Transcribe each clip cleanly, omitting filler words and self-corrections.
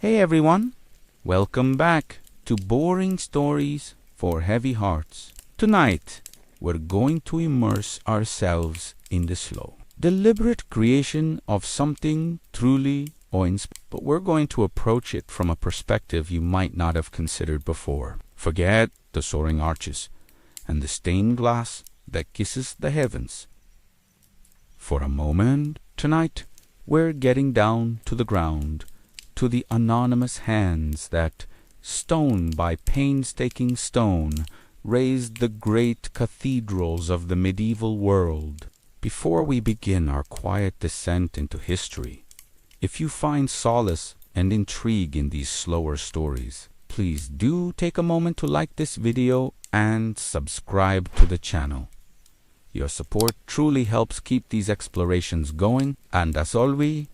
Hey everyone, welcome back to Boring Stories for Heavy Hearts. Tonight, we're going to immerse ourselves in the slow, deliberate creation of something truly awe-inspiring, but we're going to approach it from a perspective you might not have considered before. Forget the soaring arches and the stained glass that kisses the heavens. For a moment, tonight, we're getting down to the ground, to the anonymous hands that, stone by painstaking stone, raised the great cathedrals of the medieval world. Before we begin our quiet descent into history, if you find solace and intrigue in these slower stories, please do take a moment to like this video and subscribe to the channel. Your support truly helps keep these explorations going, and as always,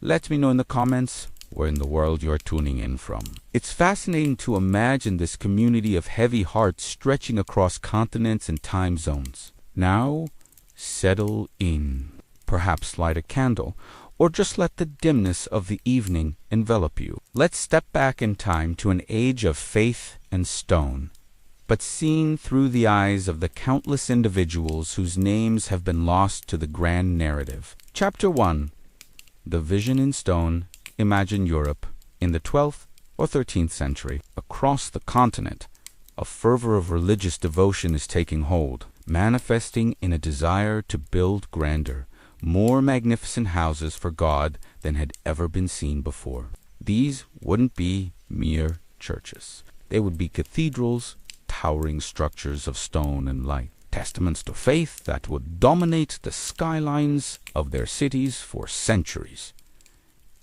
let me know in the comments where in the world you're tuning in from. It's fascinating to imagine this community of heavy hearts stretching across continents and time zones. Now, settle in. Perhaps light a candle, or just let the dimness of the evening envelop you. Let's step back in time to an age of faith and stone, but seen through the eyes of the countless individuals whose names have been lost to the grand narrative. Chapter 1. The Vision in Stone. Imagine Europe in the 12th or 13th century. Across the continent, a fervor of religious devotion is taking hold, manifesting in a desire to build grander, more magnificent houses for God than had ever been seen before. These wouldn't be mere churches. They would be cathedrals, towering structures of stone and light, testaments to faith that would dominate the skylines of their cities for centuries.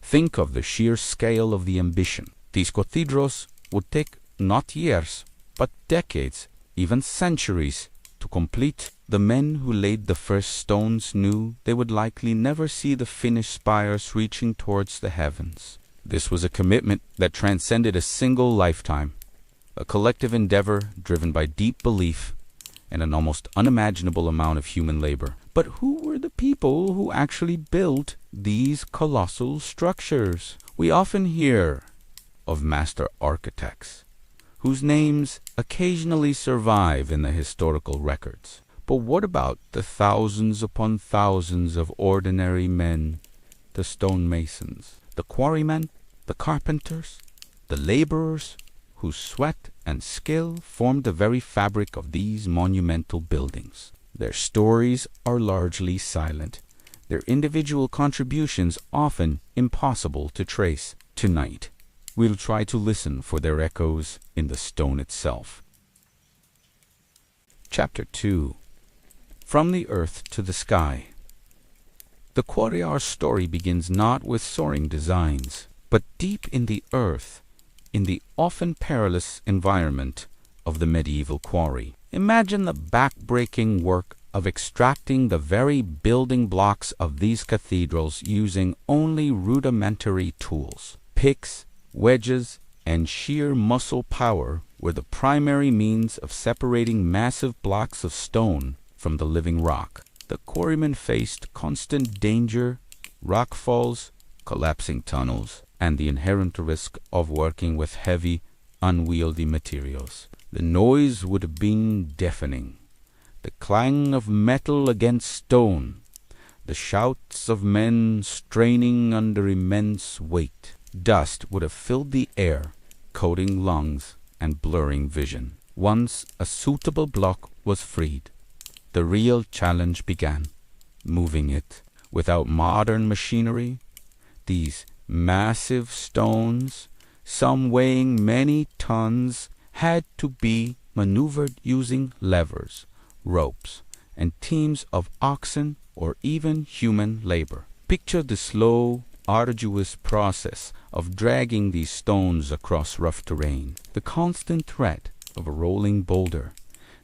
Think of the sheer scale of the ambition. These cathedrals would take not years, but decades, even centuries, to complete. The men who laid the first stones knew they would likely never see the finished spires reaching towards the heavens. This was a commitment that transcended a single lifetime, a collective endeavor driven by deep belief and an almost unimaginable amount of human labor. But who were the people who actually built these colossal structures? We often hear of master architects, whose names occasionally survive in the historical records. But what about the thousands upon thousands of ordinary men, the stonemasons, the quarrymen, the carpenters, the laborers, whose sweat and skill formed the very fabric of these monumental buildings? Their stories are largely silent, their individual contributions often impossible to trace. Tonight, we'll try to listen for their echoes in the stone itself. Chapter 2. From the earth to the sky. The quarry's story begins not with soaring designs, but deep in the earth, in the often perilous environment of the medieval quarry. Imagine the back-breaking work of extracting the very building blocks of these cathedrals using only rudimentary tools. Picks, wedges, and sheer muscle power were the primary means of separating massive blocks of stone from the living rock. The quarrymen faced constant danger, rock falls, collapsing tunnels, and the inherent risk of working with heavy, unwieldy materials. The noise would have been deafening. The clang of metal against stone, the shouts of men straining under immense weight. Dust would have filled the air, coating lungs and blurring vision. Once a suitable block was freed, the real challenge began, moving it. Without modern machinery, these massive stones, some weighing many tons, had to be maneuvered using levers, ropes, and teams of oxen or even human labor. Picture the slow, arduous process of dragging these stones across rough terrain, the constant threat of a rolling boulder,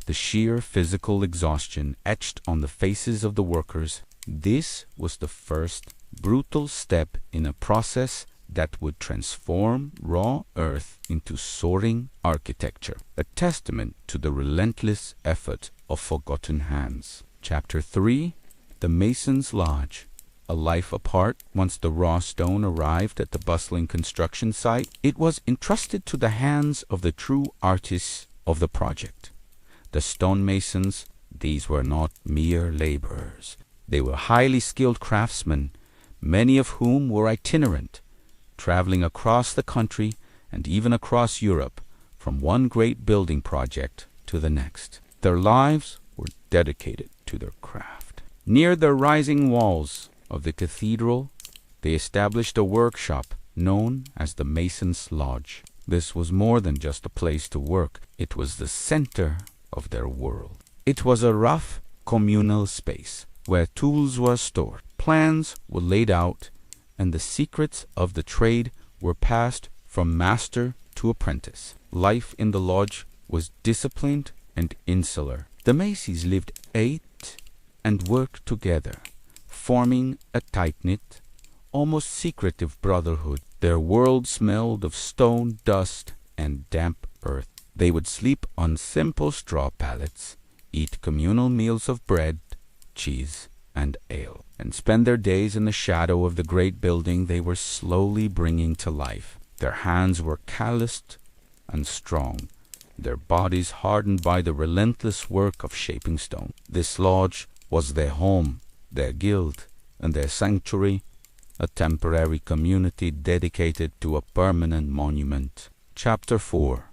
the sheer physical exhaustion etched on the faces of the workers. This was the first brutal step in a process that would transform raw earth into soaring architecture, a testament to the relentless effort of forgotten hands. Chapter 3. The Mason's Lodge. a life apart. Once the raw stone arrived at the bustling construction site, it was entrusted to the hands of the true artists of the project. The stonemasons, these were not mere laborers. They were highly skilled craftsmen, many of whom were itinerant, traveling across the country and even across Europe from one great building project to the next. Their lives were dedicated to their craft. Near the rising walls of the cathedral, they established a workshop known as the Mason's Lodge. This was more than just a place to work. It was the center of their world. It was a rough, communal space where tools were stored, plans were laid out, and the secrets of the trade were passed from master to apprentice. Life in the lodge was disciplined and insular. The Masons lived, ate, and worked together, forming a tight-knit, almost secretive brotherhood. Their world smelled of stone, dust, and damp earth. They would sleep on simple straw pallets, eat communal meals of bread, cheese, and ale, and spend their days in the shadow of the great building they were slowly bringing to life. Their hands were calloused and strong, their bodies hardened by the relentless work of shaping stone. This lodge was their home, their guild, and their sanctuary, a temporary community dedicated to a permanent monument. Chapter 4.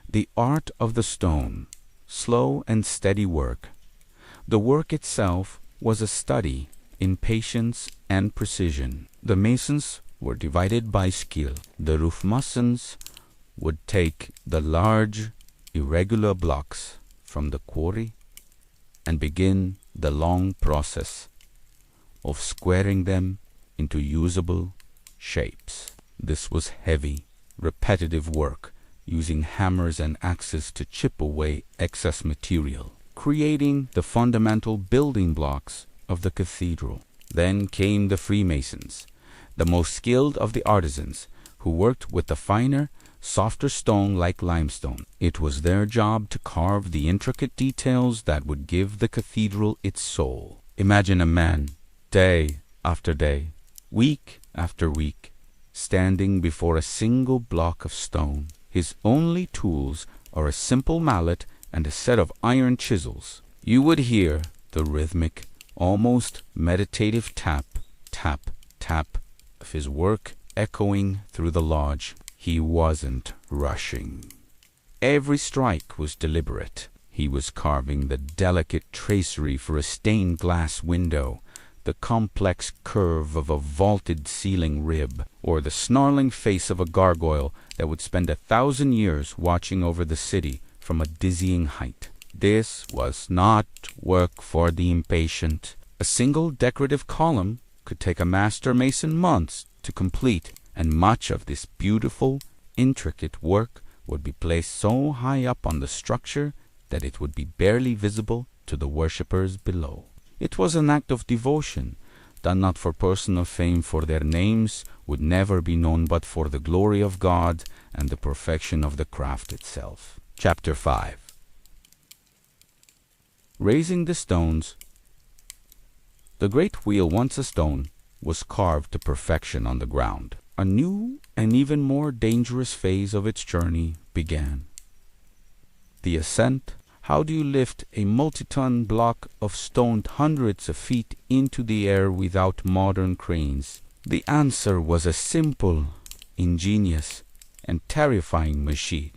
The Art of the Stone. Slow and steady work. The work itself was a study in patience and precision. The masons were divided by skill. The roof masons would take the large, irregular blocks from the quarry and begin the long process of squaring them into usable shapes. This was heavy, repetitive work, using hammers and axes to chip away excess material, creating the fundamental building blocks of the cathedral. Then came the Freemasons, the most skilled of the artisans, who worked with the finer, softer stone like limestone. It was their job to carve the intricate details that would give the cathedral its soul. Imagine a man, day after day, week after week, standing before a single block of stone. His only tools are a simple mallet and a set of iron chisels. You would hear the rhythmic, almost meditative tap, tap, tap of his work echoing through the lodge. He wasn't rushing. Every strike was deliberate. He was carving the delicate tracery for a stained glass window, the complex curve of a vaulted ceiling rib, or the snarling face of a gargoyle that would spend 1,000 years watching over the city from a dizzying height. This was not work for the impatient. A single decorative column could take a master mason months to complete, and much of this beautiful, intricate work would be placed so high up on the structure that it would be barely visible to the worshippers below. It was an act of devotion, done not for personal fame, for their names would never be known but for the glory of God and the perfection of the craft itself. Chapter 5. Raising the stones. The great wheel, once a stone, was carved to perfection on the ground. A new and even more dangerous phase of its journey began. The ascent. How do you lift a multi-ton block of stone hundreds of feet into the air without modern cranes? The answer was a simple, ingenious, and terrifying machine.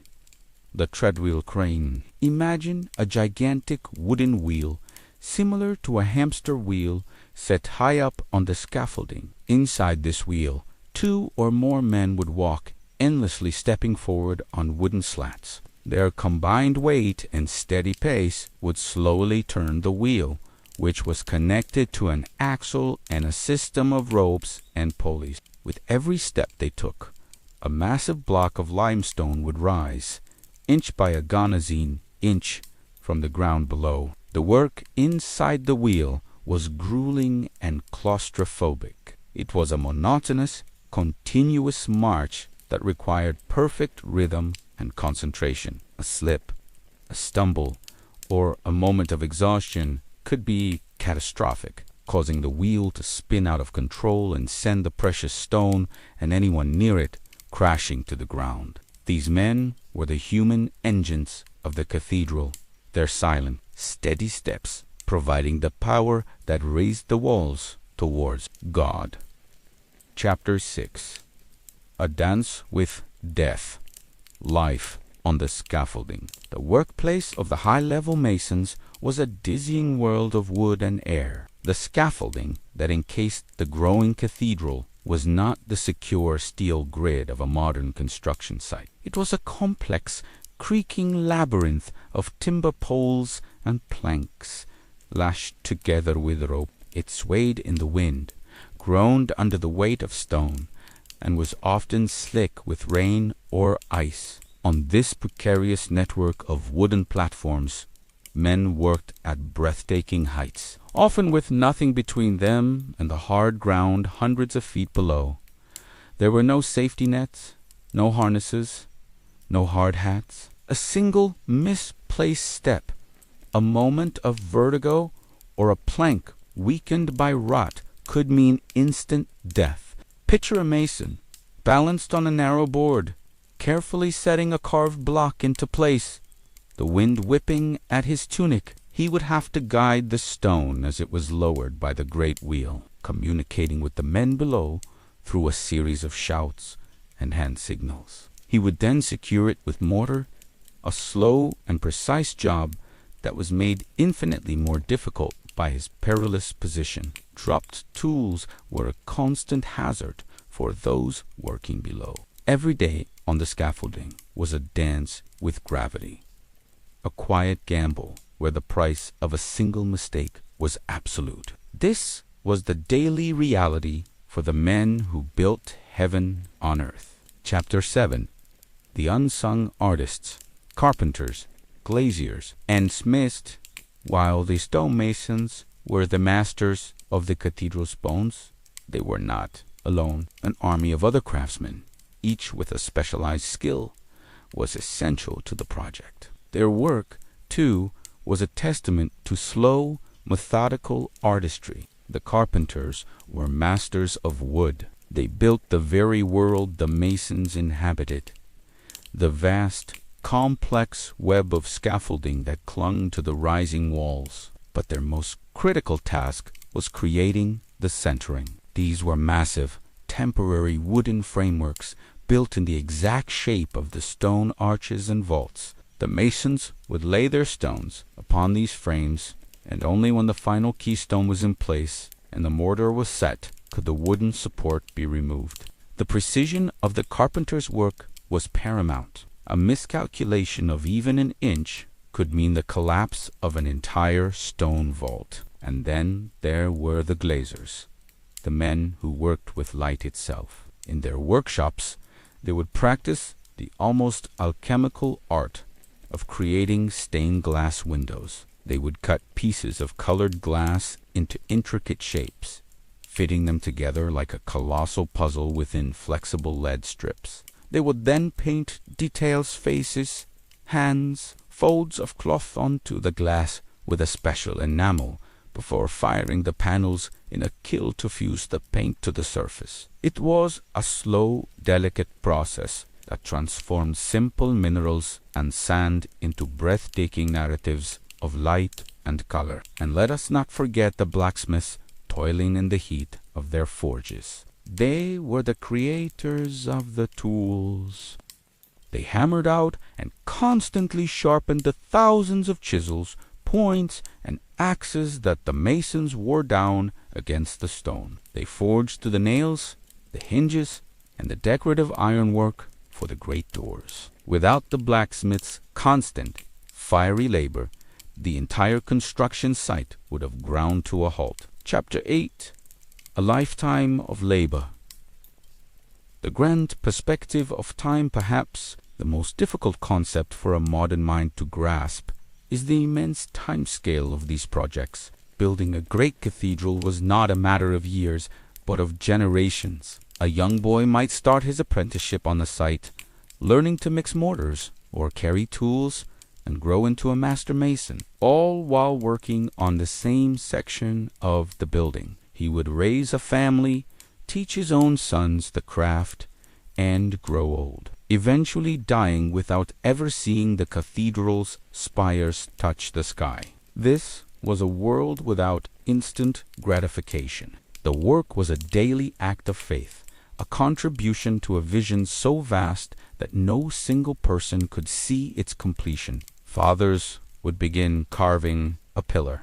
The treadwheel crane. Imagine a gigantic wooden wheel, similar to a hamster wheel, set high up on the scaffolding. Inside this wheel, 2 or more men would walk, endlessly stepping forward on wooden slats. Their combined weight and steady pace would slowly turn the wheel, which was connected to an axle and a system of ropes and pulleys. With every step they took, a massive block of limestone would rise, inch by a gonazine inch from the ground below. The work inside the wheel was grueling and claustrophobic. It was a monotonous, continuous march that required perfect rhythm and concentration. A slip, a stumble, or a moment of exhaustion could be catastrophic. causing the wheel to spin out of control and send the precious stone and anyone near it crashing to the ground. These men were the human engines of the cathedral, their silent, steady steps providing the power that raised the walls towards God. Chapter 6. A Dance with Death. Life on the scaffolding. The workplace of the high-level masons was a dizzying world of wood and air. The scaffolding that encased the growing cathedral was not the secure steel grid of a modern construction site. It was a complex, creaking labyrinth of timber poles and planks, lashed together with rope. It swayed in the wind, groaned under the weight of stone, and was often slick with rain or ice. On this precarious network of wooden platforms, men worked at breathtaking heights, often with nothing between them and the hard ground hundreds of feet below. There were no safety nets, no harnesses, no hard hats. A single misplaced step, a moment of vertigo, or a plank weakened by rot could mean instant death. Picture a mason, balanced on a narrow board, carefully setting a carved block into place. The wind whipping at his tunic, he would have to guide the stone as it was lowered by the great wheel, communicating with the men below through a series of shouts and hand signals. He would then secure it with mortar, a slow and precise job that was made infinitely more difficult by his perilous position. Dropped tools were a constant hazard for those working below. Every day on the scaffolding was a dance with gravity, a quiet gamble where the price of a single mistake was absolute. This was the daily reality for the men who built heaven on earth. Chapter 7. The Unsung Artists, Carpenters, Glaziers, and Smiths. While the stonemasons were the masters of the cathedral's bones, they were not alone. An army of other craftsmen, each with a specialized skill, was essential to the project. Their work, too, was a testament to slow, methodical artistry. The carpenters were masters of wood. They built the very world the masons inhabited, the vast, complex web of scaffolding that clung to the rising walls. But their most critical task was creating the centering. These were massive, temporary wooden frameworks built in the exact shape of the stone arches and vaults. The masons would lay their stones upon these frames, and only when the final keystone was in place and the mortar was set could the wooden support be removed. The precision of the carpenter's work was paramount. A miscalculation of even an inch could mean the collapse of an entire stone vault. And then there were the glaziers, the men who worked with light itself. In their workshops, they would practice the almost alchemical art of creating stained glass windows. They would cut pieces of colored glass into intricate shapes, fitting them together like a colossal puzzle within flexible lead strips. They would then paint details, faces, hands, folds of cloth onto the glass with a special enamel before firing the panels in a kiln to fuse the paint to the surface. It was a slow, delicate process that transformed simple minerals and sand into breathtaking narratives of light and color. And let us not forget the blacksmiths toiling in the heat of their forges. They were the creators of the tools. They hammered out and constantly sharpened the thousands of chisels, points, and axes that the masons wore down against the stone. They forged the nails, the hinges, and the decorative ironwork for the great doors. Without the blacksmith's constant, fiery labor, the entire construction site would have ground to a halt. Chapter 8. A lifetime of labor. The grand perspective of time, perhaps the most difficult concept for a modern mind to grasp, is the immense time scale of these projects. Building a great cathedral was not a matter of years, but of generations. A young boy might start his apprenticeship on the site, learning to mix mortars or carry tools and grow into a master mason, all while working on the same section of the building. He would raise a family, teach his own sons the craft, and grow old, eventually dying without ever seeing the cathedral's spires touch the sky. This was a world without instant gratification. The work was a daily act of faith, a contribution to a vision so vast that no single person could see its completion. Fathers would begin carving a pillar,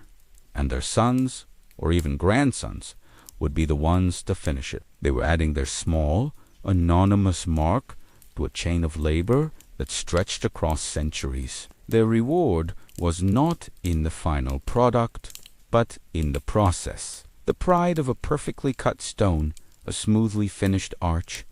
and their sons, or even grandsons, would be the ones to finish it. They were adding their small, anonymous mark to a chain of labor that stretched across centuries. Their reward was not in the final product, but in the process. The pride of a perfectly cut stone, a smoothly finished arch,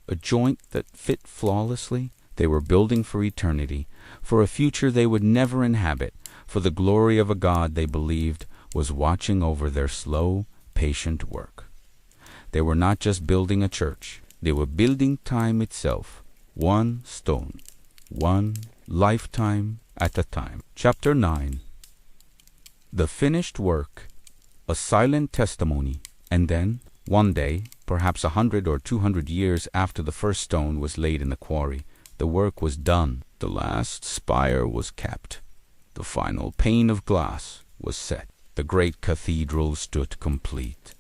a joint that fit flawlessly. They were building for eternity, for a future they would never inhabit, for the glory of a God they believed was watching over their slow, patient work. They were not just building a church. They were building time itself, one stone, one lifetime at a time. Chapter 9. The finished work, a silent testimony, and then, one day, perhaps 100 or 200 years after the first stone was laid in the quarry, the work was done. The last spire was capped. The final pane of glass was set. The great cathedral stood complete,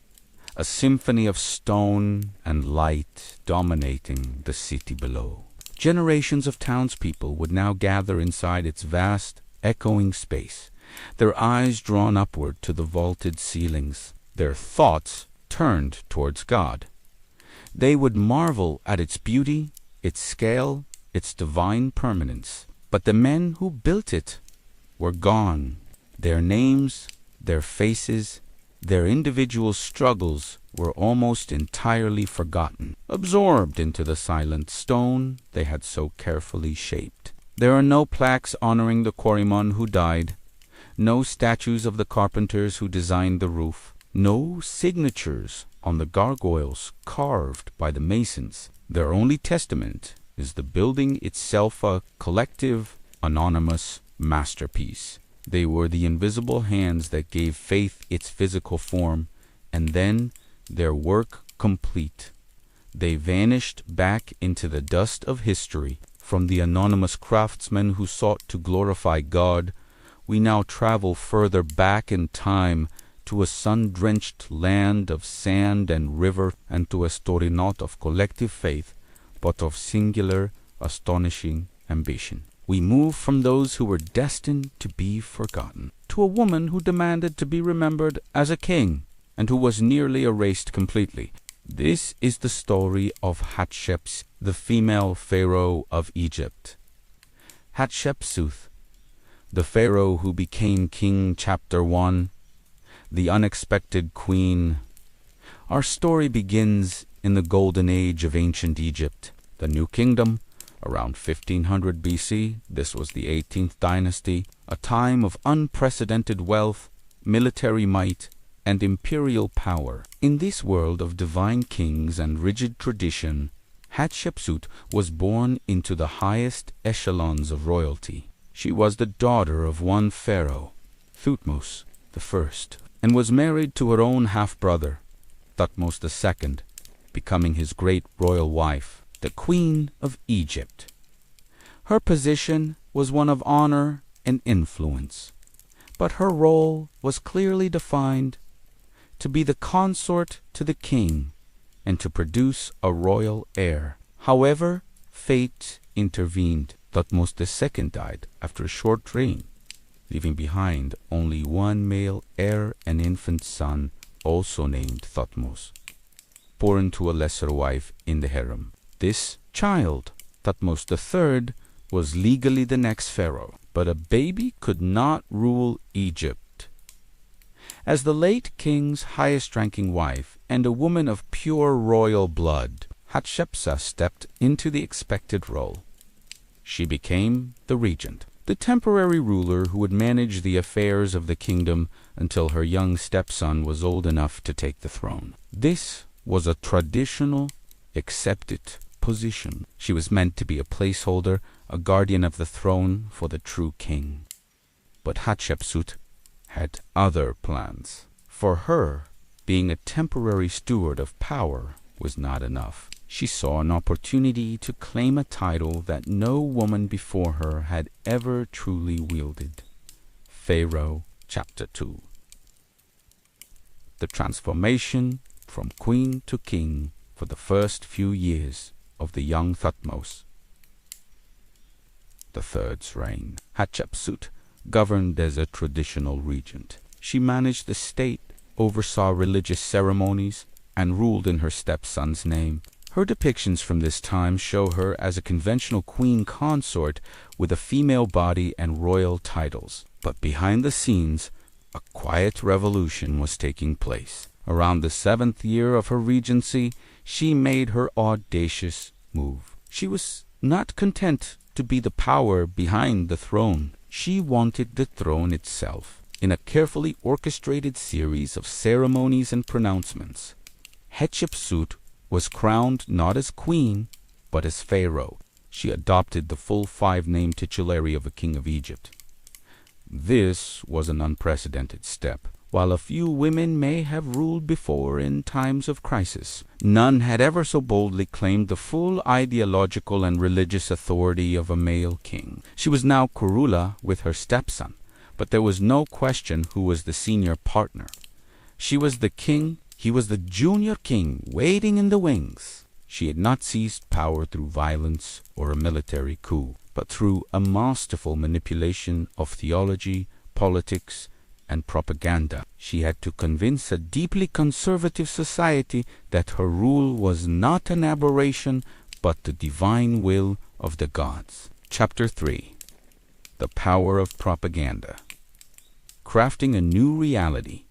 a symphony of stone and light dominating the city below. Generations of townspeople would now gather inside its vast, echoing space, their eyes drawn upward to the vaulted ceilings, their thoughts turned towards God. They would marvel at its beauty, its scale, its divine permanence. But the men who built it were gone. Their names, their faces, their individual struggles were almost entirely forgotten, absorbed into the silent stone they had so carefully shaped. There are no plaques honoring the quarryman who died, no statues of the carpenters who designed the roof, no signatures on the gargoyles carved by the masons. Their only testament is the building itself, a collective, anonymous masterpiece. They were the invisible hands that gave faith its physical form, and then, their work complete, they vanished back into the dust of history. From the anonymous craftsmen who sought to glorify God, we now travel further back in time to a sun-drenched land of sand and river, and to a story not of collective faith, but of singular, astonishing ambition. We move from those who were destined to be forgotten to a woman who demanded to be remembered as a king and who was nearly erased completely. This is the story of Hatshepsut, the female pharaoh of Egypt. Hatshepsut, the pharaoh who became king. Chapter 1. The unexpected queen. Our story begins in the golden age of ancient Egypt, the New Kingdom. Around 1500 BC, this was the 18th dynasty, a time of unprecedented wealth, military might, and imperial power. In this world of divine kings and rigid tradition, Hatshepsut was born into the highest echelons of royalty. She was the daughter of one pharaoh, Thutmose I, and was married to her own half-brother, Thutmose II, becoming his great royal wife, the Queen of Egypt. Her position was one of honor and influence, but her role was clearly defined: to be the consort to the king and to produce a royal heir. However, fate intervened. Thutmose II died after a short reign, leaving behind only one male heir, an infant son, also named Thutmose, born to a lesser wife in the harem. This child, Thutmose III, was legally the next pharaoh, but a baby could not rule Egypt. As the late king's highest-ranking wife and a woman of pure royal blood, Hatshepsut stepped into the expected role. She became the regent, the temporary ruler who would manage the affairs of the kingdom until her young stepson was old enough to take the throne. This was a traditional, accepted position. She was meant to be a placeholder, a guardian of the throne for the true king. But Hatshepsut had other plans. For her, being a temporary steward of power was not enough. She saw an opportunity to claim a title that no woman before her had ever truly wielded. Pharaoh, chapter 2. The transformation from queen to king for the first few years of the young Thutmose III's reign. Hatshepsut governed as a traditional regent. She managed the state, oversaw religious ceremonies, and ruled in her stepson's name. Her depictions from this time show her as a conventional queen consort with a female body and royal titles. But behind the scenes, a quiet revolution was taking place. Around the 7th year of her regency, she made her audacious move. She was not content to be the power behind the throne. She wanted the throne itself. In a carefully orchestrated series of ceremonies and pronouncements, Hatshepsut was crowned not as queen, but as pharaoh. She adopted the full 5-name titulary of a king of Egypt. This was an unprecedented step. While a few women may have ruled before in times of crisis, none had ever so boldly claimed the full ideological and religious authority of a male king. She was now Kurula with her stepson, but there was no question who was the senior partner. She was the king, he was the junior king waiting in the wings. She had not seized power through violence or a military coup, but through a masterful manipulation of theology, politics, and propaganda. She had to convince a deeply conservative society that her rule was not an aberration, but the divine will of the gods. Chapter 3. The Power of Propaganda. Crafting a new reality,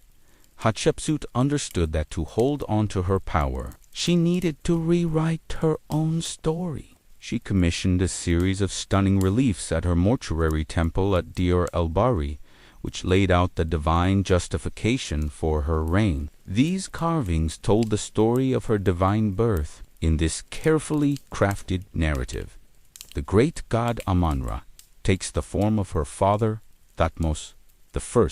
Hatshepsut understood that to hold on to her power, she needed to rewrite her own story. She commissioned a series of stunning reliefs at her mortuary temple at Deir el-Bahri, which laid out the divine justification for her reign. These carvings told the story of her divine birth in this carefully crafted narrative. The great god Amun-Ra takes the form of her father, Thutmose I,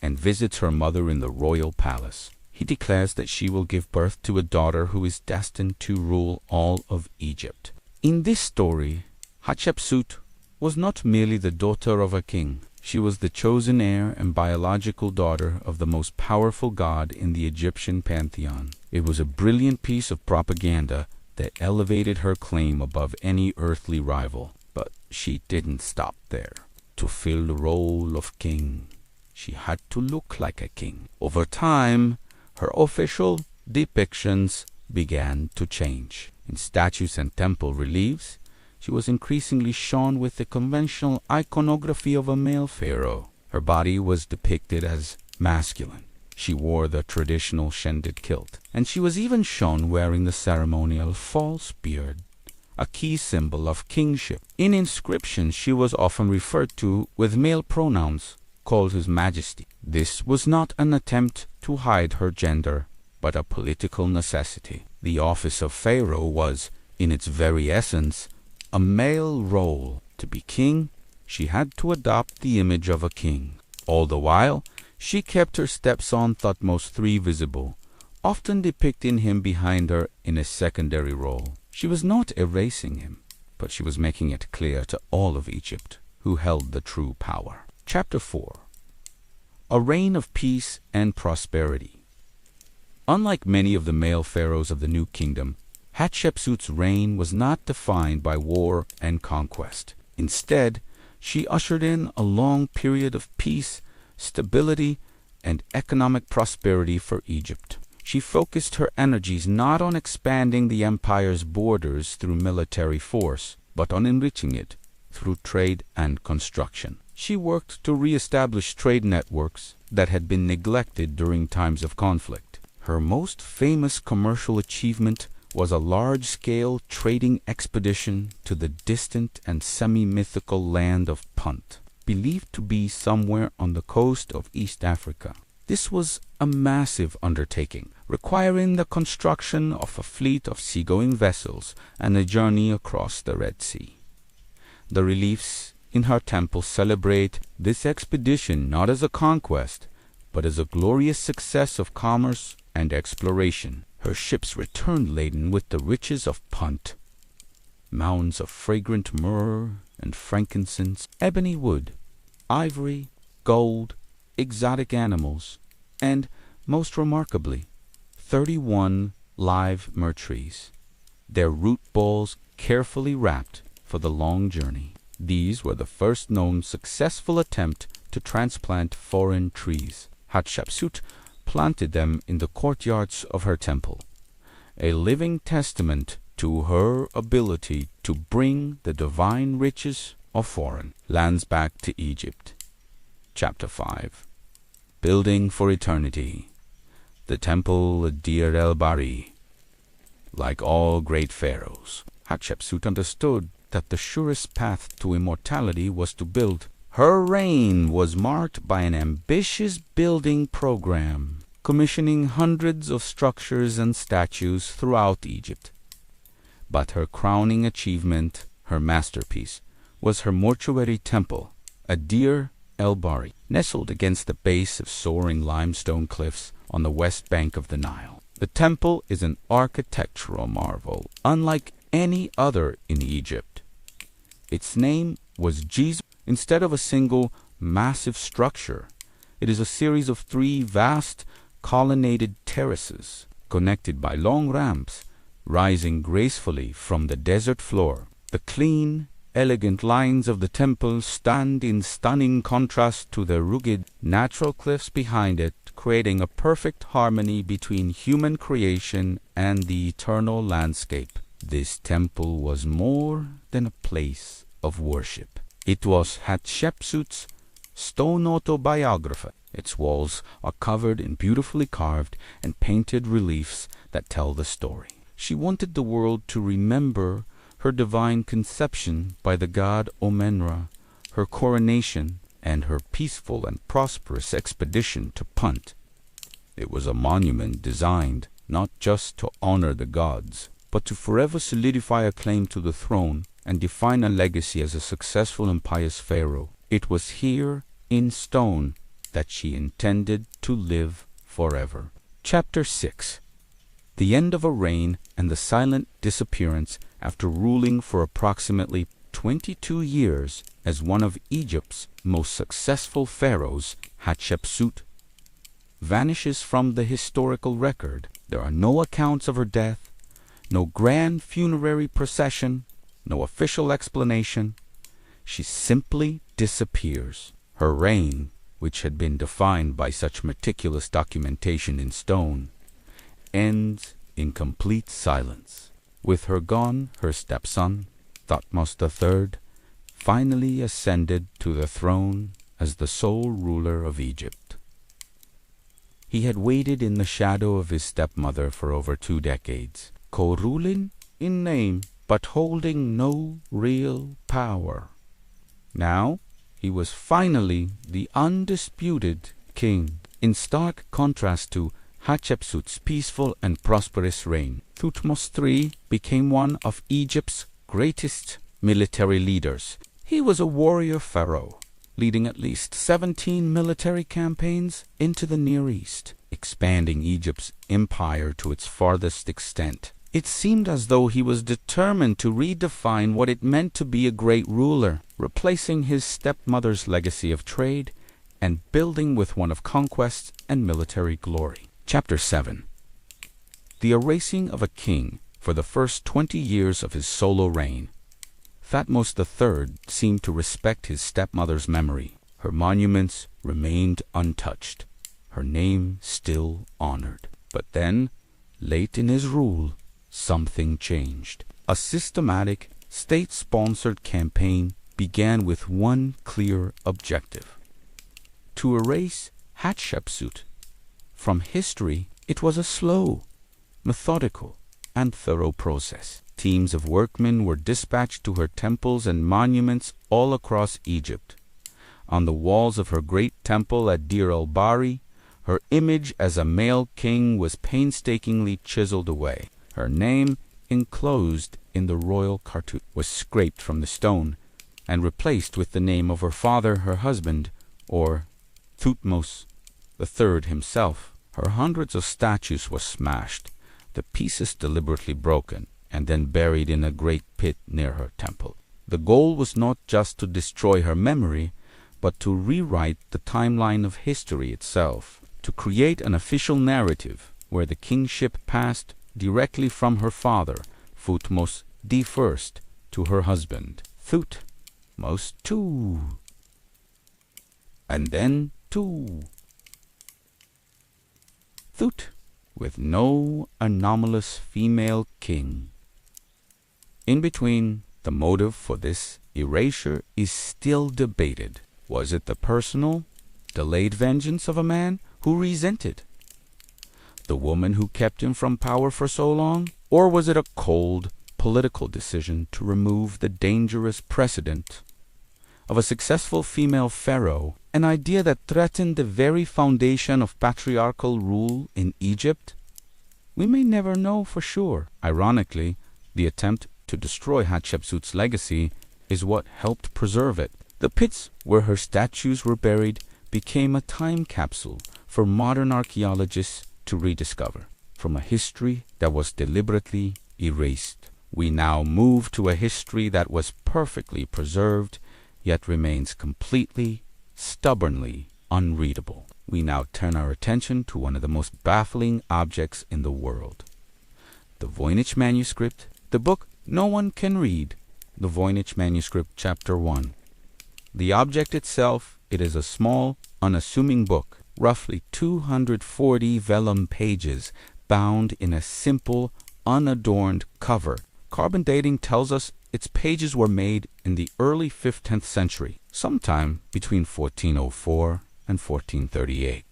and visits her mother in the royal palace. He declares that she will give birth to a daughter who is destined to rule all of Egypt. In this story, Hatshepsut was not merely the daughter of a king. She was the chosen heir and biological daughter of the most powerful god in the Egyptian pantheon. It was a brilliant piece of propaganda that elevated her claim above any earthly rival. But she didn't stop there. To fill the role of king, she had to look like a king. Over time, her official depictions began to change. In statues and temple reliefs, she was increasingly shone with the conventional iconography of a male pharaoh. Her body was depicted as masculine. She wore the traditional shended kilt, and she was even shown wearing the ceremonial false beard, a key symbol of kingship. In inscriptions, she was often referred to with male pronouns, called His Majesty. This was not an attempt to hide her gender, but a political necessity. The office of pharaoh was, in its very essence, a male role. To be king, she had to adopt the image of a king. All the while, she kept her stepson Thutmose III visible, often depicting him behind her in a secondary role. She was not erasing him, but she was making it clear to all of Egypt who held the true power. Chapter 4. A reign of peace and prosperity. Unlike many of the male pharaohs of the New Kingdom, Hatshepsut's reign was not defined by war and conquest. Instead, she ushered in a long period of peace, stability, and economic prosperity for Egypt. She focused her energies not on expanding the empire's borders through military force, but on enriching it through trade and construction. She worked to re-establish trade networks that had been neglected during times of conflict. Her most famous commercial achievement was a large-scale trading expedition to the distant and semi-mythical land of Punt, believed to be somewhere on the coast of East Africa. This was a massive undertaking, requiring the construction of a fleet of seagoing vessels and a journey across the Red Sea. The reliefs in her temple celebrate this expedition not as a conquest, but as a glorious success of commerce and exploration. Her ships returned laden with the riches of Punt, mounds of fragrant myrrh and frankincense, ebony wood, ivory, gold, exotic animals, and, most remarkably, 31 live myrrh trees, their root balls carefully wrapped for the long journey. These were the first known successful attempt to transplant foreign trees. Hatshepsut planted them in the courtyards of her temple, a living testament to her ability to bring the divine riches of foreign lands back to Egypt. Chapter 5. Building for Eternity. The Temple at Deir el-Bahari. Like all great pharaohs, Hatshepsut understood that the surest path to immortality was to build. Her reign was marked by an ambitious building program, commissioning hundreds of structures and statues throughout Egypt. But her crowning achievement, her masterpiece, was her mortuary temple at Deir el-Bahari, nestled against the base of soaring limestone cliffs on the west bank of the Nile. The temple is an architectural marvel, unlike any other in Egypt. Its name was Jesus. Instead of a single massive structure, it is a series of 3 vast colonnaded terraces, connected by long ramps, rising gracefully from the desert floor. The clean, elegant lines of the temple stand in stunning contrast to the rugged, natural cliffs behind it, creating a perfect harmony between human creation and the eternal landscape. This temple was more than a place of worship. It was Hatshepsut's stone autobiography. Its walls are covered in beautifully carved and painted reliefs that tell the story. She wanted the world to remember her divine conception by the god Omenra, her coronation, and her peaceful and prosperous expedition to Punt. It was a monument designed not just to honor the gods, but to forever solidify a claim to the throne and define a legacy as a successful and pious pharaoh. It was here, in stone, that she intended to live forever. Chapter 6. The end of a reign and the silent disappearance after ruling for approximately 22 years as one of Egypt's most successful pharaohs, Hatshepsut vanishes from the historical record. There are no accounts of her death, no grand funerary procession, no official explanation. She simply disappears. Her reign, which had been defined by such meticulous documentation in stone, ends in complete silence. With her gone, her stepson, Thutmose III, finally ascended to the throne as the sole ruler of Egypt. He had waited in the shadow of his stepmother for over 2 decades, co-ruling in name, but holding no real power. Now he was finally the undisputed king, in stark contrast to Hatshepsut's peaceful and prosperous reign. Thutmose III became one of Egypt's greatest military leaders. He was a warrior pharaoh, leading at least 17 military campaigns into the Near East, expanding Egypt's empire to its farthest extent. It seemed as though he was determined to redefine what it meant to be a great ruler, replacing his stepmother's legacy of trade and building with one of conquest and military glory. Chapter 7. The erasing of a king for the first 20 years of his solo reign. Thutmose III seemed to respect his stepmother's memory. Her monuments remained untouched, her name still honored. But then, late in his rule, something changed. A systematic, state-sponsored campaign began with one clear objective: to erase Hatshepsut from history. It was a slow, methodical, and thorough process. Teams of workmen were dispatched to her temples and monuments all across Egypt. On the walls of her great temple at Deir el-Bahari, Her image as a male king was painstakingly chiseled away. Her name, enclosed in the royal cartouche, was scraped from the stone and replaced with the name of her father, her husband, or Thutmose III himself. Her hundreds of statues were smashed, the pieces deliberately broken, and then buried in a great pit near her temple. The goal was not just to destroy her memory, but to rewrite the timeline of history itself, to create an official narrative where the kingship passed directly from her father, Thutmose I, to her husband, Thutmose II, and then to Thut, with no anomalous female king. In between, the motive for this erasure is still debated. Was it the personal, delayed vengeance of a man who resented the woman who kept him from power for so long? Or was it a cold, political decision to remove the dangerous precedent of a successful female pharaoh, an idea that threatened the very foundation of patriarchal rule in Egypt? We may never know for sure. Ironically, the attempt to destroy Hatshepsut's legacy is what helped preserve it. The pits where her statues were buried became a time capsule for modern archaeologists to rediscover. From a history that was deliberately erased, we now move to a history that was perfectly preserved, yet remains completely, stubbornly unreadable. We now turn our attention to one of the most baffling objects in the world. The Voynich Manuscript, the book no one can read, the Voynich Manuscript, Chapter 1. The object itself, it is a small, unassuming book, roughly 240 vellum pages, bound in a simple, unadorned cover. Carbon dating tells us its pages were made in the early 15th century, sometime between 1404 and 1438.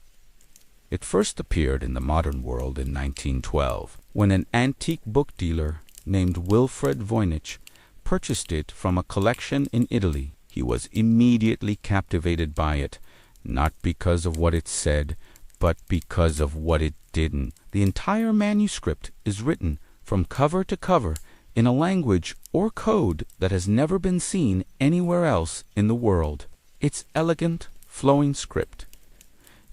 It first appeared in the modern world in 1912, when an antique book dealer named Wilfred Voynich purchased it from a collection in Italy. He was immediately captivated by it, not because of what it said, but because of what it didn't. The entire manuscript is written from cover to cover in a language or code that has never been seen anywhere else in the world. Its elegant, flowing script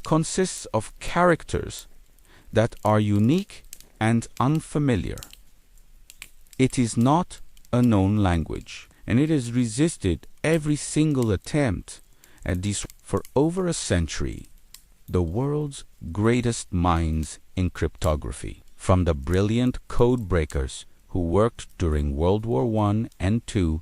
consists of characters that are unique and unfamiliar. It is not a known language, and it has resisted every single attempt at this for over a century. The world's greatest minds in cryptography, from the brilliant code breakers who worked during World War I and II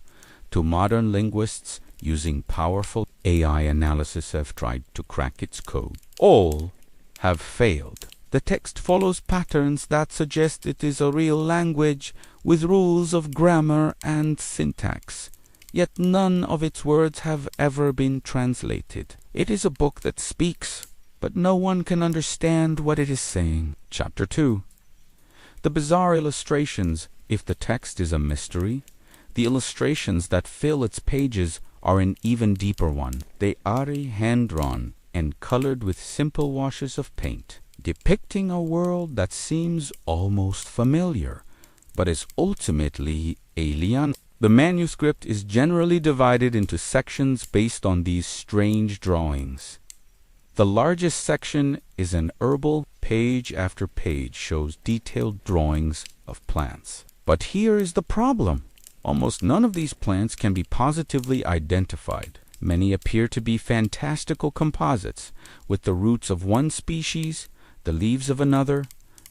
to modern linguists using powerful AI analysis, have tried to crack its code. All have failed. The text follows patterns that suggest it is a real language with rules of grammar and syntax, yet none of its words have ever been translated. It is a book that speaks, but no one can understand what it is saying. Chapter 2. The bizarre illustrations, if the text is a mystery, the illustrations that fill its pages are an even deeper one. They are hand-drawn and colored with simple washes of paint, depicting a world that seems almost familiar, but is ultimately alien. The manuscript is generally divided into sections based on these strange drawings. The largest section is an herbal. Page after page shows detailed drawings of plants. But here is the problem. Almost none of these plants can be positively identified. Many appear to be fantastical composites, with the roots of one species, the leaves of another,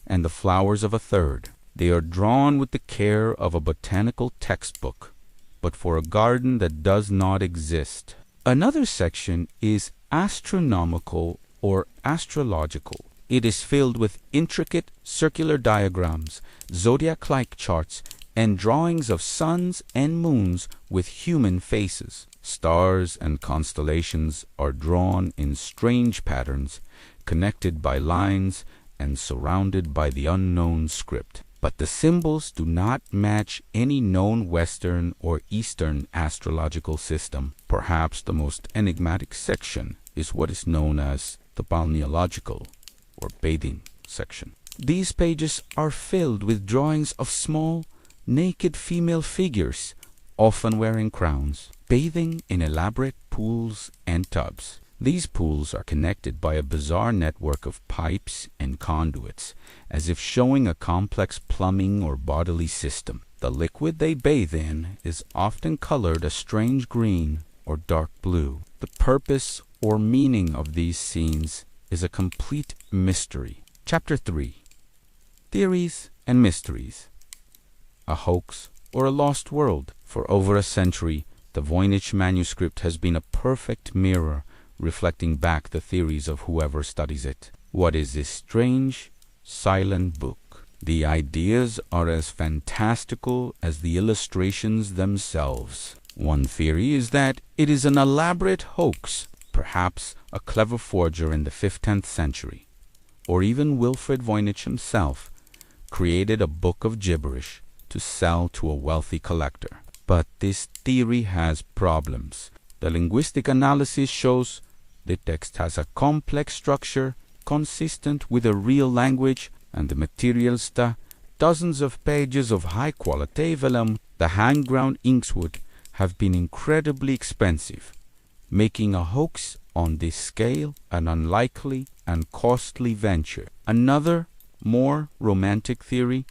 and the flowers of a third. They are drawn with the care of a botanical textbook, but for a garden that does not exist. Another section is astronomical or astrological. It is filled with intricate circular diagrams, zodiac-like charts, and drawings of suns and moons with human faces. Stars and constellations are drawn in strange patterns, connected by lines and surrounded by the unknown script. But the symbols do not match any known Western or Eastern astrological system. Perhaps the most enigmatic section is what is known as the balneological or bathing section. These pages are filled with drawings of small, naked female figures, often wearing crowns, bathing in elaborate pools and tubs. These pools are connected by a bizarre network of pipes and conduits, as if showing a complex plumbing or bodily system. The liquid they bathe in is often colored a strange green or dark blue. The purpose or meaning of these scenes is a complete mystery. Chapter 3. Theories and Mysteries. A hoax or a lost world. For over a century, the Voynich Manuscript has been a perfect mirror reflecting back the theories of whoever studies it. What is this strange, silent book? The ideas are as fantastical as the illustrations themselves. One theory is that it is an elaborate hoax, perhaps a clever forger in the 15th century, or even Wilfred Voynich himself, created a book of gibberish to sell to a wealthy collector. But this theory has problems. The linguistic analysis shows the text has a complex structure consistent with a real language, and the materials, dozens of pages of high-quality vellum, the hand-ground inkswood, have been incredibly expensive, making a hoax on this scale an unlikely and costly venture. Another, more romantic theory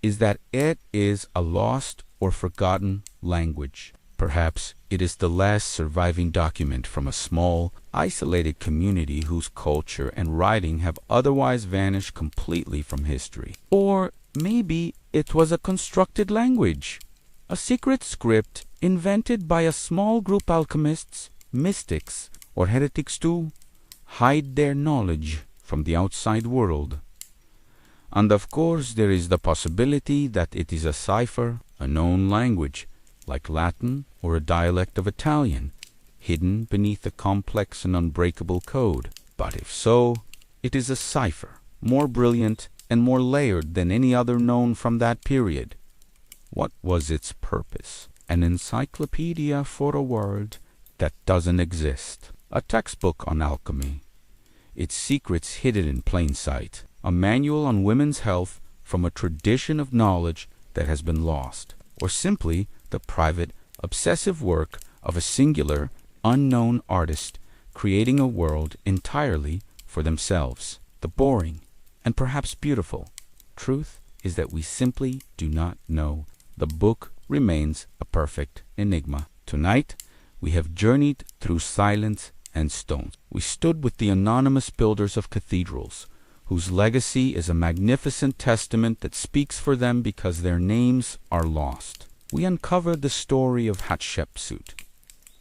is that it is a lost or forgotten language. Perhaps it is the last surviving document from a small, isolated community whose culture and writing have otherwise vanished completely from history. Or maybe it was a constructed language, a secret script invented by a small group alchemists, mystics, or heretics to hide their knowledge from the outside world. And of course there is the possibility that it is a cipher, a known language, like Latin or a dialect of Italian, hidden beneath a complex and unbreakable code. But if so, it is a cipher, more brilliant and more layered than any other known from that period. What was its purpose? An encyclopedia for a world that doesn't exist. A textbook on alchemy, its secrets hidden in plain sight. A manual on women's health from a tradition of knowledge that has been lost. Or simply the private, obsessive work of a singular, unknown artist creating a world entirely for themselves. The boring, and perhaps beautiful, truth is that we simply do not know. The book remains a perfect enigma. Tonight, we have journeyed through silence and stones. We stood with the anonymous builders of cathedrals, whose legacy is a magnificent testament that speaks for them because their names are lost. We uncovered the story of Hatshepsut,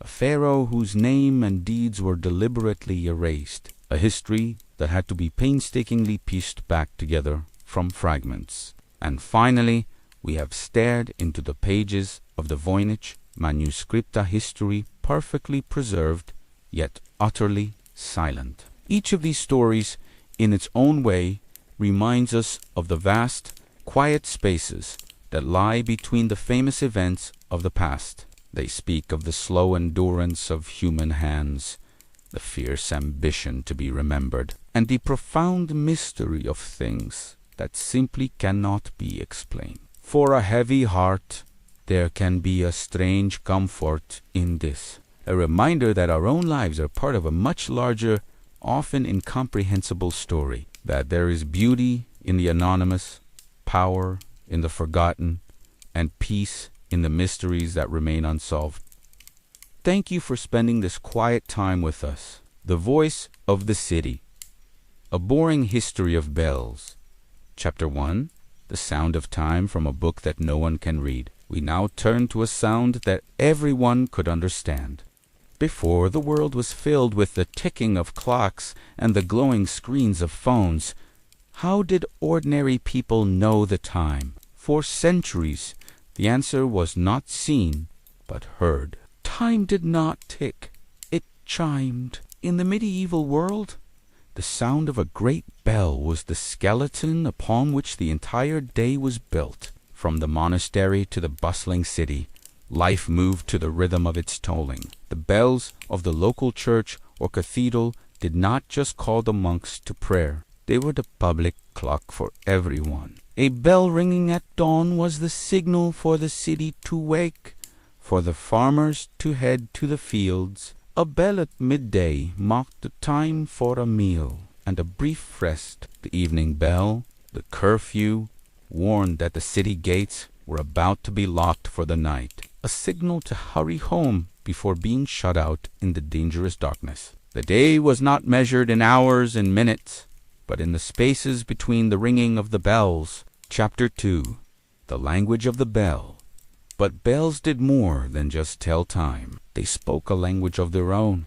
a pharaoh whose name and deeds were deliberately erased, a history that had to be painstakingly pieced back together from fragments. And finally, we have stared into the pages of the Voynich Manuscript, a history perfectly preserved, yet utterly silent. Each of these stories, in its own way, reminds us of the vast, quiet spaces that lie between the famous events of the past. They speak of the slow endurance of human hands, the fierce ambition to be remembered, and the profound mystery of things that simply cannot be explained. For a heavy heart, there can be a strange comfort in this, a reminder that our own lives are part of a much larger, often incomprehensible story, that there is beauty in the anonymous, power in the forgotten, and peace in the mysteries that remain unsolved. Thank you for spending this quiet time with us. The Voice of the City. A Boring History of Bells. Chapter 1. The Sound of Time from a book that no one can read. We now turn to a sound that everyone could understand. Before, the world was filled with the ticking of clocks and the glowing screens of phones. How did ordinary people know the time? For centuries, the answer was not seen, but heard. Time did not tick. It chimed. In the medieval world, the sound of a great bell was the skeleton upon which the entire day was built. From the monastery to the bustling city, life moved to the rhythm of its tolling. The bells of the local church or cathedral did not just call the monks to prayer. They were the public clock for everyone. A bell ringing at dawn was the signal for the city to wake, for the farmers to head to the fields. A bell at midday marked the time for a meal and a brief rest. The evening bell, the curfew, warned that the city gates were about to be locked for the night, a signal to hurry home before being shut out in the dangerous darkness. The day was not measured in hours and minutes, but in the spaces between the ringing of the bells. Chapter 2. The Language of the Bell. But bells did more than just tell time. They spoke a language of their own,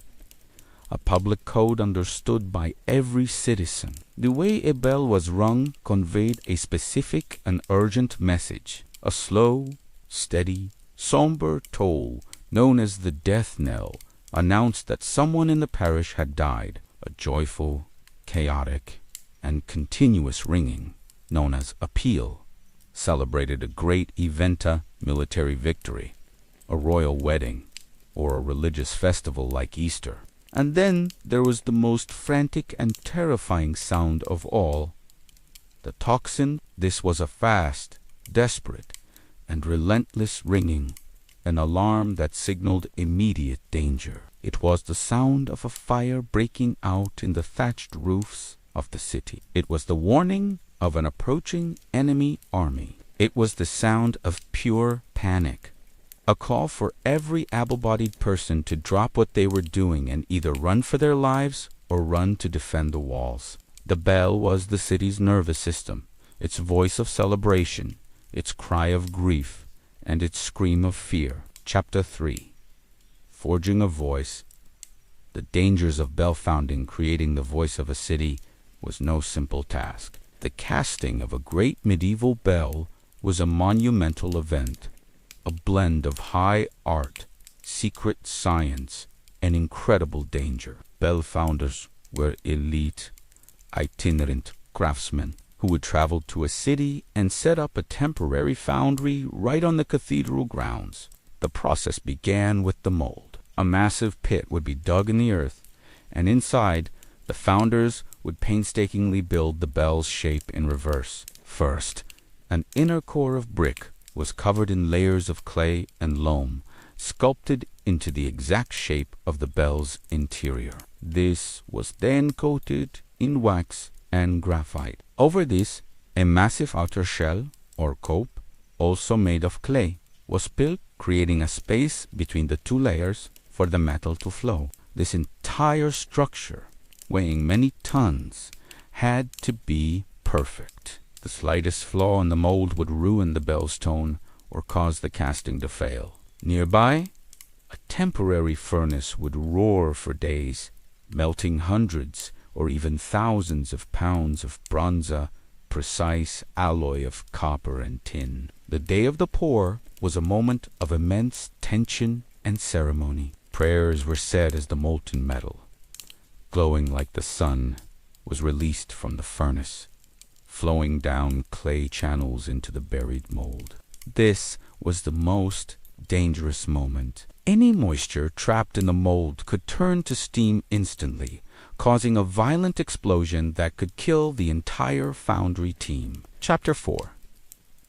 a public code understood by every citizen. The way a bell was rung conveyed a specific and urgent message, a slow, steady, somber toll known as the death knell announced that someone in the parish had died. A joyful, chaotic, and continuous ringing, known as a peal, celebrated a great eventa, military victory, a royal wedding, or a religious festival like Easter. And then there was the most frantic and terrifying sound of all, the tocsin. This was a fast, desperate, and relentless ringing, an alarm that signaled immediate danger. It was the sound of a fire breaking out in the thatched roofs of the city. It was the warning of an approaching enemy army. It was the sound of pure panic, a call for every able-bodied person to drop what they were doing and either run for their lives or run to defend the walls. The bell was the city's nervous system, its voice of celebration, its cry of grief, and its scream of fear. Chapter 3. Forging a voice. The dangers of bell founding, creating the voice of a city, was no simple task. The casting of a great medieval bell was a monumental event, a blend of high art, secret science, and incredible danger. Bell founders were elite, itinerant craftsmen who would travel to a city and set up a temporary foundry right on the cathedral grounds. The process began with the mold. A massive pit would be dug in the earth, and inside, the founders would painstakingly build the bell's shape in reverse. First, an inner core of brick was covered in layers of clay and loam, sculpted into the exact shape of the bell's interior. This was then coated in wax and graphite. Over this, a massive outer shell, or cope, also made of clay, was built, creating a space between the two layers for the metal to flow. This entire structure, weighing many tons, had to be perfect. The slightest flaw in the mold would ruin the bell's tone or cause the casting to fail. Nearby, a temporary furnace would roar for days, melting hundreds or even thousands of pounds of bronza, precise alloy of copper and tin. The day of the pour was a moment of immense tension and ceremony. Prayers were said as the molten metal, glowing like the sun, was released from the furnace, flowing down clay channels into the buried mold. This was the most dangerous moment. Any moisture trapped in the mold could turn to steam instantly, causing a violent explosion that could kill the entire foundry team. Chapter 4.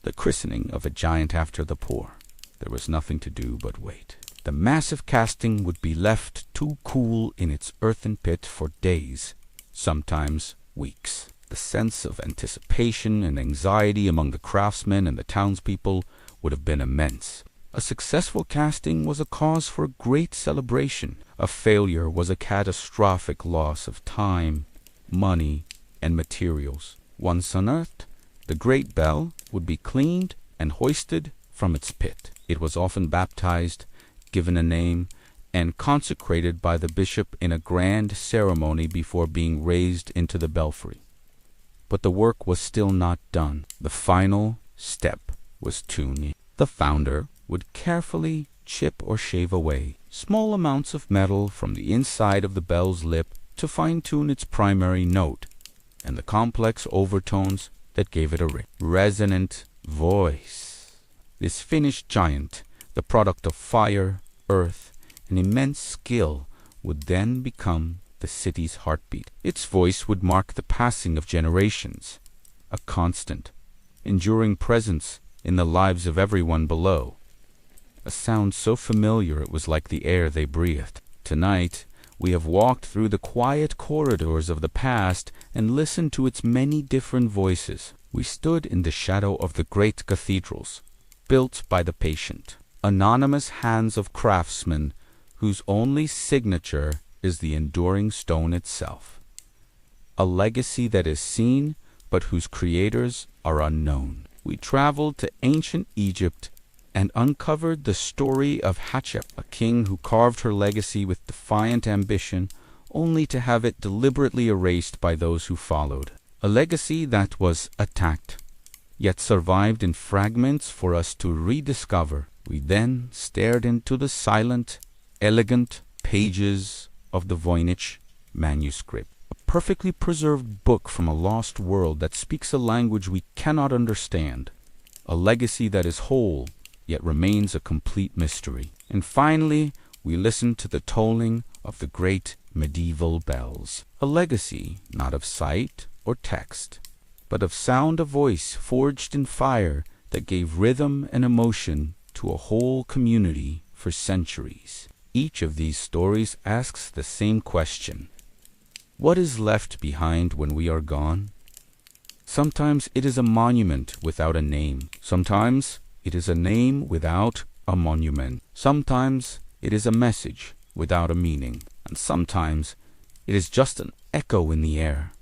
The christening of a giant after the pour. There was nothing to do but wait. The massive casting would be left to cool in its earthen pit for days, sometimes weeks. The sense of anticipation and anxiety among the craftsmen and the townspeople would have been immense. A successful casting was a cause for great celebration. A failure was a catastrophic loss of time, money, and materials. Once unearthed, the great bell would be cleaned and hoisted from its pit. It was often baptized, given a name, and consecrated by the bishop in a grand ceremony before being raised into the belfry. But the work was still not done. The final step was tuning. The founder would carefully chip or shave away small amounts of metal from the inside of the bell's lip to fine-tune its primary note and the complex overtones that gave it a resonant voice. This finished giant, the product of fire, earth, and immense skill, would then become the city's heartbeat. Its voice would mark the passing of generations, a constant, enduring presence in the lives of everyone below. A sound so familiar it was like the air they breathed. Tonight, we have walked through the quiet corridors of the past and listened to its many different voices. We stood in the shadow of the great cathedrals, built by the patient, anonymous hands of craftsmen whose only signature is the enduring stone itself. A legacy that is seen, but whose creators are unknown. We traveled to ancient Egypt and uncovered the story of Hatshepsut, a king who carved her legacy with defiant ambition, only to have it deliberately erased by those who followed. A legacy that was attacked, yet survived in fragments for us to rediscover. We then stared into the silent, elegant pages of the Voynich Manuscript, a perfectly preserved book from a lost world that speaks a language we cannot understand, a legacy that is whole, yet remains a complete mystery. And finally, we listened to the tolling of the great medieval bells, a legacy not of sight or text, but of sound, a voice forged in fire that gave rhythm and emotion to a whole community for centuries. Each of these stories asks the same question: what is left behind when we are gone? Sometimes it is a monument without a name. Sometimes it is a name without a monument. Sometimes it is a message without a meaning. And sometimes it is just an echo in the air.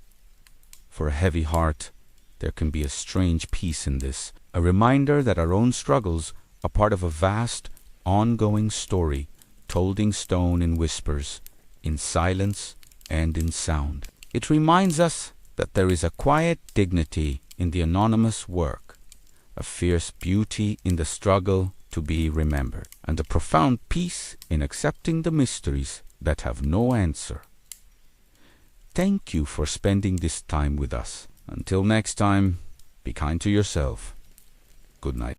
For a heavy heart, there can be a strange peace in this, a reminder that our own struggles are part of a vast, ongoing story, told in stone, in whispers, in silence, and in sound. It reminds us that there is a quiet dignity in the anonymous work, a fierce beauty in the struggle to be remembered, and a profound peace in accepting the mysteries that have no answer. Thank you for spending this time with us. Until next time, be kind to yourself. Good night.